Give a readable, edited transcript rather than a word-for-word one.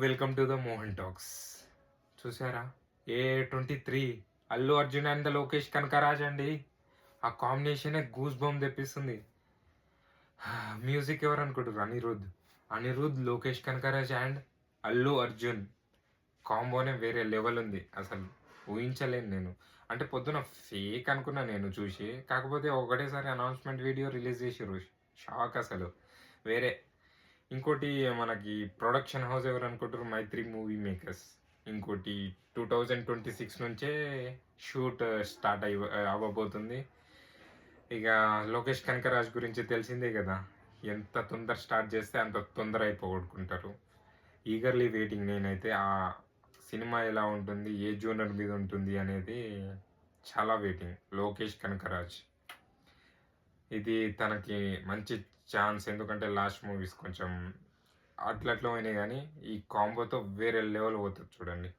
Welcome to the Mohan talks. చూసారా? A23 Allu Arjun and the Lokesh Kanagaraj అండి. ఆ కాంబినేషనే గూస్ బంప్ తెప్పిస్తుంది. మ్యూజిక్ ఎవరు అనుకుంటారు? అనిరుద్, లోకేష్ కనకరాజ్ అండ్ అల్లు అర్జున్ కాంబోనే వేరే లెవెల్ ఉంది. అసలు ఊహించలేను నేను. అంటే పొద్దున ఫేక్ అనుకున్నా నేను చూసి. కాకపోతే ఒకటేసారి అనౌన్స్మెంట్ వీడియో రిలీజ్ చేసిర్రు. షాక్ అసలు. వేరే ఇంకోటి మనకి ప్రొడక్షన్ హౌస్ ఎవరు అనుకుంటారు? మైత్రి మూవీ మేకర్స్. ఇంకోటి 2026 నుంచే షూట్ స్టార్ట్ అవ్వబోతుంది. ఇక లోకేష్ కనకరాజ్ గురించి తెలిసిందే కదా, ఎంత తొందర స్టార్ట్ చేస్తే అంత తొందర అయిపోగొట్టుకుంటారు. ఈగర్లీ వెయిటింగ్ నేనైతే. ఆ సినిమా ఎలా ఉంటుంది, ఏ జోనర్ మీద ఉంటుంది అనేది చాలా వెయిటింగ్. లోకేష్ కనకరాజ్ ఇది తనకి మంచి ఛాన్స్. ఎందుకంటే లాస్ట్ మూవీస్ కొంచెం అట్లా పోయినాయి, కానీ ఈ కాంబోతో వేరే లెవెల్ పోతుంది చూడండి.